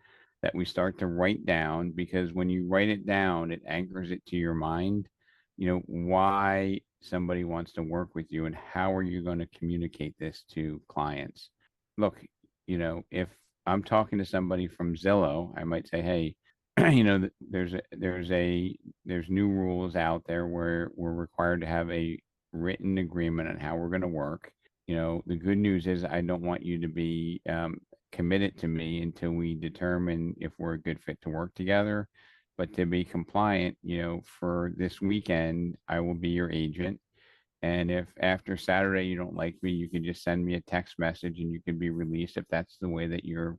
G: that we start to write down, because when you write it down, it anchors it to your mind, why somebody wants to work with you and how are you going to communicate this to clients. Look, if I'm talking to somebody from Zillow, I might say, hey, there's new rules out there where we're required to have a written agreement on how we're going to work. The good news is I don't want you to be committed to me until we determine if we're a good fit to work together. But to be compliant, for this weekend, I will be your agent. And if after Saturday you don't like me, you can just send me a text message and you can be released if that's the way that you're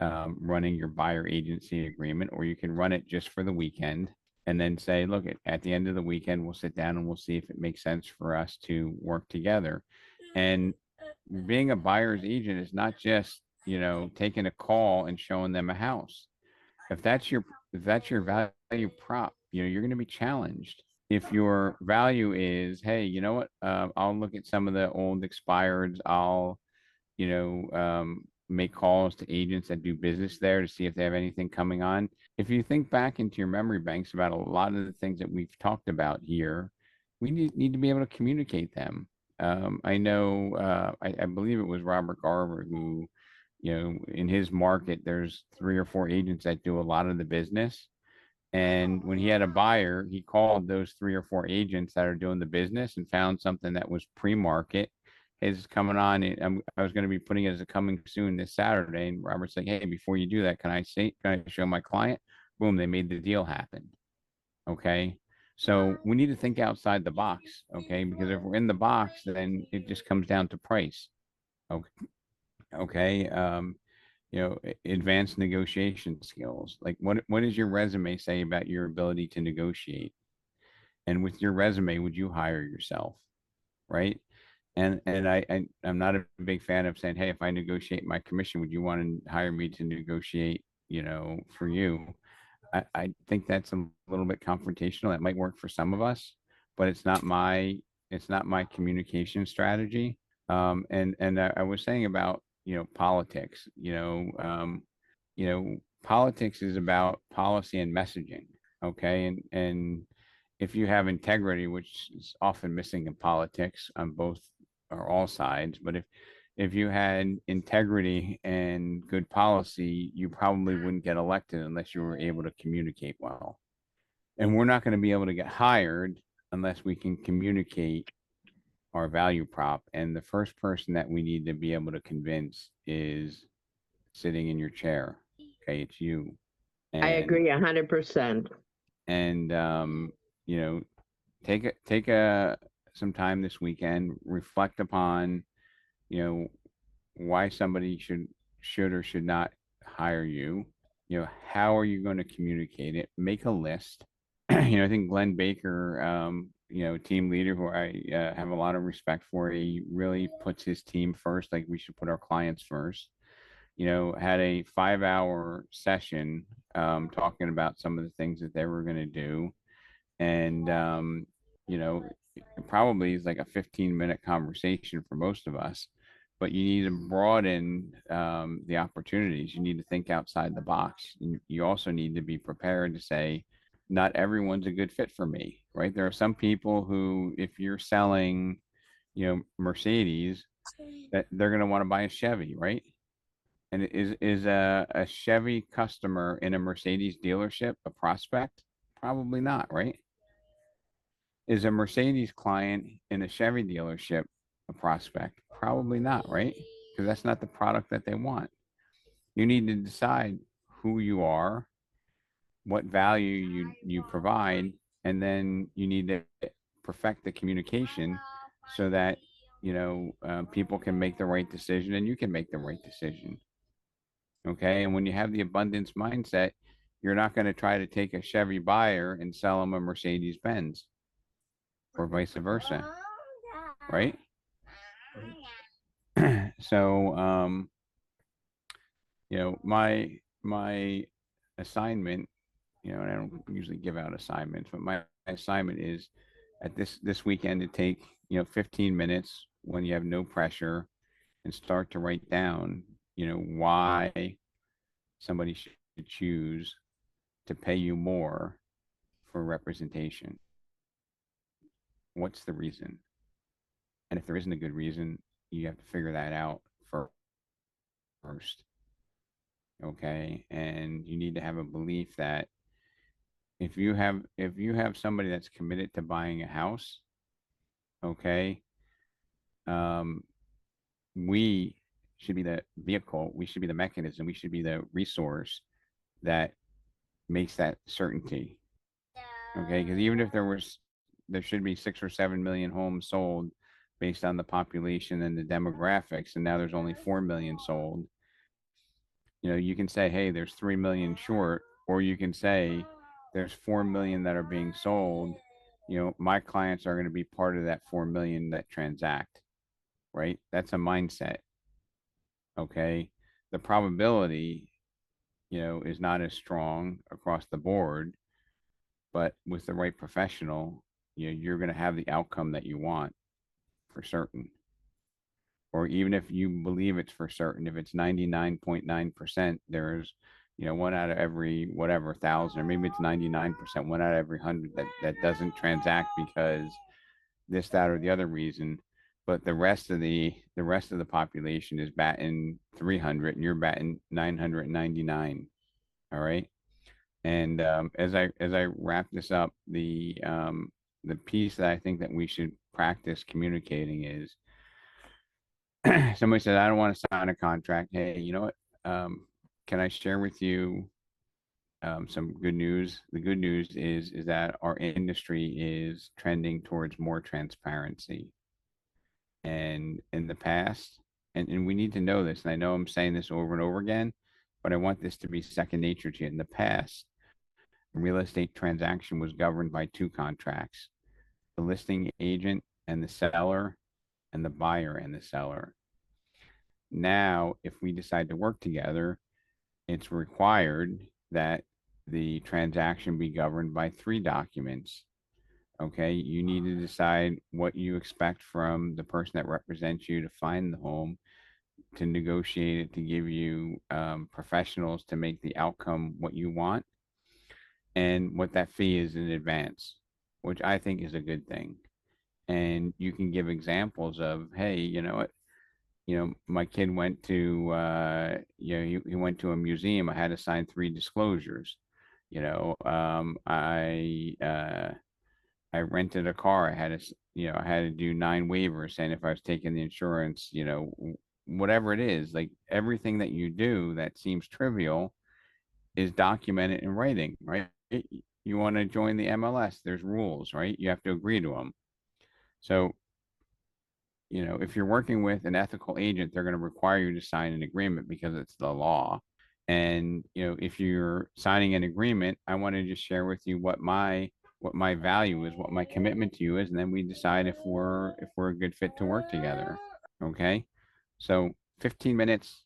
G: running your buyer agency agreement, or you can run it just for the weekend and then say, look, at the end of the weekend, we'll sit down and we'll see if it makes sense for us to work together. And being a buyer's agent is not just, taking a call and showing them a house. If that's your value prop, you're going to be challenged. If your value is, hey, you know what, I'll look at some of the old expireds, I'll, make calls to agents that do business there to see if they have anything coming on. If you think back into your memory banks about a lot of the things that we've talked about here, we need to be able to communicate them. I know, I believe it was Robert Garver who, in his market, there's 3 or 4 agents that do a lot of the business. And when he had a buyer, he called those 3 or 4 agents that are doing the business and found something that was pre-market. Is coming on. I was going to be putting it as a coming soon this Saturday. And Robert's like, hey, before you do that, can I show my client? Boom, they made the deal happen. Okay. So we need to think outside the box. Okay. Because if we're in the box, then it just comes down to price. Okay. Okay. Advanced negotiation skills. Like what does your resume say about your ability to negotiate? And with your resume, would you hire yourself? Right. And I'm not a big fan of saying, hey, if I negotiate my commission, would you want to hire me to negotiate, for you? I think that's a little bit confrontational. That might work for some of us, but it's not my communication strategy. And I was saying about, politics, politics is about policy and messaging. Okay. And if you have integrity, which is often missing in politics on both or all sides, but if you had integrity and good policy, you probably wouldn't get elected unless you were able to communicate well. And we're not going to be able to get hired unless we can communicate our value prop. And the first person that we need to be able to convince is sitting in your chair. Okay, it's you.
M: I agree 100%.
G: And take a some time this weekend, reflect upon, why somebody should or should not hire you. How are you going to communicate it? Make a list. I think Glenn Baker, team leader who I have a lot of respect for, he really puts his team first. Like we should put our clients first. Had a 5-hour session talking about some of the things that they were going to do. And, it probably is like a 15-minute conversation for most of us, but you need to broaden the opportunities. You need to think outside the box. You also need to be prepared to say, not everyone's a good fit for me, right? There are some people who, if you're selling, Mercedes, that they're going to want to buy a Chevy, right? And is a Chevy customer in a Mercedes dealership a prospect? Probably not, right? Is a Mercedes client in a Chevy dealership a prospect? Probably not, right? Because that's not the product that they want. You need to decide who you are, what value you provide, and then you need to perfect the communication so that people can make the right decision and you can make the right decision. Okay, and when you have the abundance mindset, you're not going to try to take a Chevy buyer and sell them a Mercedes Benz, or vice versa, right? So my assignment, and I don't usually give out assignments, but my assignment is at this weekend to take 15 minutes when you have no pressure and start to write down why somebody should choose to pay you more for representation. What's the reason? And if there isn't a good reason, you have to figure that out first. Okay, and you need to have a belief that if you have somebody that's committed to buying a house, okay, we should be the vehicle, we should be the mechanism, we should be the resource that makes that certainty. Okay, because even if there should be 6 or 7 million homes sold based on the population and the demographics, and now there's only 4 million sold. You can say, hey, there's 3 million short, or you can say there's 4 million that are being sold. My clients are going to be part of that 4 million that transact, right? That's a mindset. Okay. The probability, is not as strong across the board, but with the right professional, you're going to have the outcome that you want for certain. Or even if you believe it's for certain, if it's 99.9%, there's, one out of every whatever 1,000, or maybe it's 99%, one out of every 100 that doesn't transact because this, that, or the other reason. But the rest of the population is batting 300, and you're batting 999. All right. And as I wrap this up, the piece that I think that we should practice communicating is, somebody said, I don't want to sign a contract. Hey, you know what? Can I share with you some good news? The good news is that our industry is trending towards more transparency. And in the past, and we need to know this, and I know I'm saying this over and over again, but I want this to be second nature to you. In the past, a real estate transaction was governed by 2 contracts: the listing agent and the seller, and the buyer and the seller. Now, if we decide to work together, it's required that the transaction be governed by 3 documents. Okay, you need to decide what you expect from the person that represents you to find the home, to negotiate it, to give you professionals to make the outcome what you want, and what that fee is in advance, which I think is a good thing. And you can give examples of, hey, you know what? My kid went to, he went to a museum. I had to sign 3 disclosures. I rented a car. I had to do 9 waivers saying if I was taking the insurance, whatever it is, like everything that you do that seems trivial is documented in writing, right? You want to join the MLS, there's rules, right? You have to agree to them. So, if you're working with an ethical agent, they're going to require you to sign an agreement because it's the law. And, if you're signing an agreement, I want to just share with you what my value is, what my commitment to you is, and then we decide if we're a good fit to work together. Okay. So 15 minutes,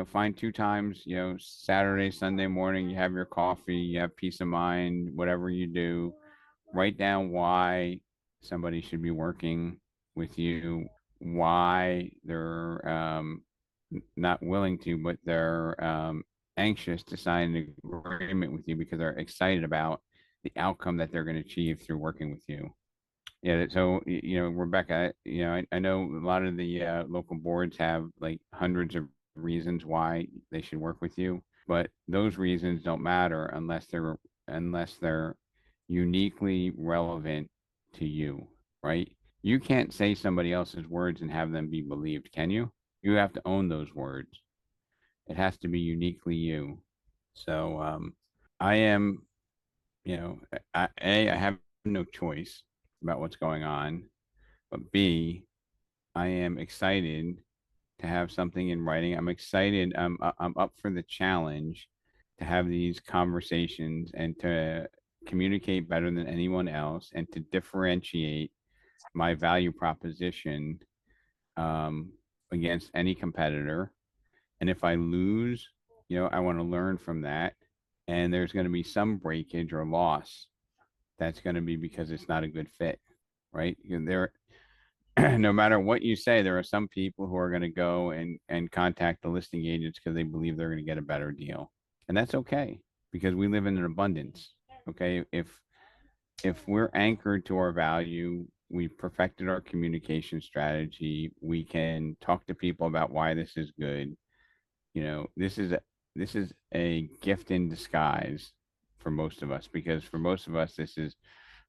G: find 2 times, Saturday, Sunday morning, you have your coffee, you have peace of mind, whatever you do, write down why somebody should be working with you, why they're not willing to, but they're anxious to sign an agreement with you because they're excited about the outcome that they're going to achieve through working with you. Yeah, so Rebecca, I know a lot of the local boards have like hundreds of reasons why they should work with you, but those reasons don't matter unless they're uniquely relevant to you, right? You can't say somebody else's words and have them be believed, can you? You have to own those words. It has to be uniquely you. So I am, I have no choice about what's going on, but B, I am excited to have something in writing. I'm excited. I'm up for the challenge to have these conversations and to communicate better than anyone else and to differentiate my value proposition against any competitor. And if I lose, I want to learn from that. And there's going to be some breakage or loss. That's going to be because it's not a good fit, right? No matter what you say, there are some people who are going to go and contact the listing agents because they believe they're going to get a better deal. And that's okay because we live in an abundance. Okay. If we're anchored to our value, we've perfected our communication strategy, we can talk to people about why this is good. This is a gift in disguise for most of us, because for most of us, this is,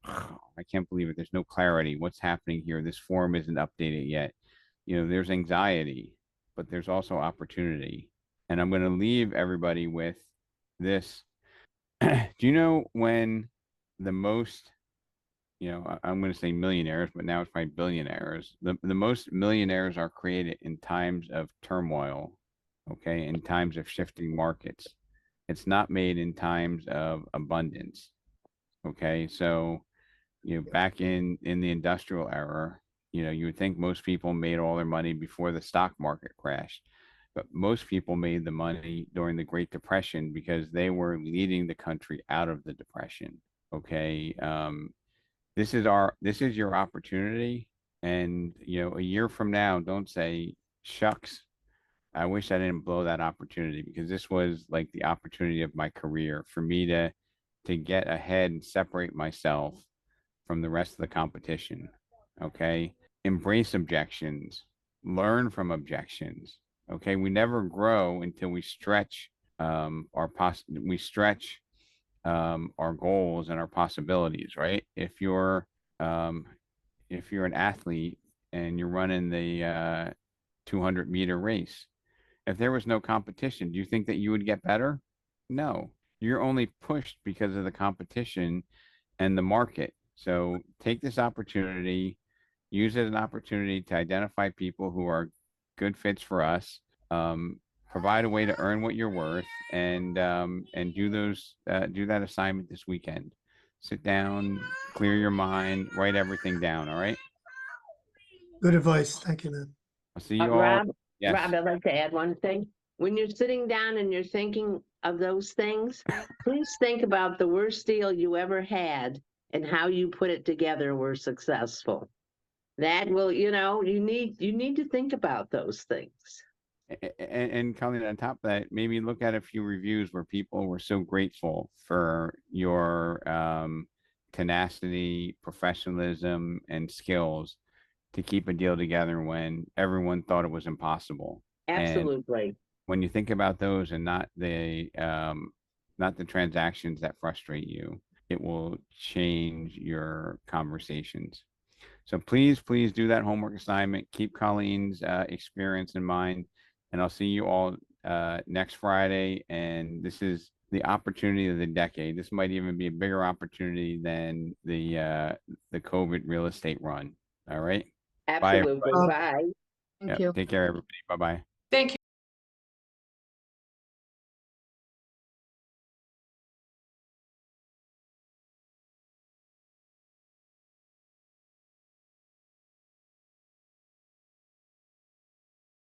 G: I can't believe it. There's no clarity. What's happening here? This form isn't updated yet. There's anxiety, but there's also opportunity. And I'm going to leave everybody with this. Do you know when the most, I'm going to say millionaires, but now it's probably billionaires. The most millionaires are created in times of turmoil, okay, in times of shifting markets. It's not made in times of abundance. Okay. So, back in the industrial era, you would think most people made all their money before the stock market crashed. But most people made the money during the Great Depression because they were leading the country out of the depression. Okay. This is your opportunity. And, a year from now, don't say, shucks, I wish I didn't blow that opportunity, because this was like the opportunity of my career for me to get ahead and separate myself from the rest of the competition. Okay. Embrace objections, learn from objections. Okay. We never grow until we stretch our goals and our possibilities, right? If you're an athlete and you're running the 200-meter race, if there was no competition, do you think that you would get better? No, you're only pushed because of the competition and the market. So take this opportunity, use it as an opportunity to identify people who are good fits for us, provide a way to earn what you're worth, and do that assignment this weekend. Sit down, clear your mind, write everything down. All right.
D: Good advice. Thank you, man.
G: I'll see you all.
M: Rob,
G: Yes.
M: Rob, I'd like to add one thing. When you're sitting down and you're thinking of those things, please think about the worst deal you ever had and how you put it together were successful. That will, you need to think about those things.
G: And Colleen, on top of that, maybe look at a few reviews where people were so grateful for your tenacity, professionalism, and skills to keep a deal together when everyone thought it was impossible.
M: Absolutely.
G: And when you think about those and not the transactions that frustrate you, it will change your conversations. So please do that homework assignment. Keep Colleen's experience in mind, and I'll see you all next Friday. And this is the opportunity of the decade. This might even be a bigger opportunity than the COVID real estate run. All right.
M: Absolutely.
D: everybody.
M: Bye.
B: Thank
G: Yep,
B: you.
G: take care, everybody. Bye-bye.
B: Thank you.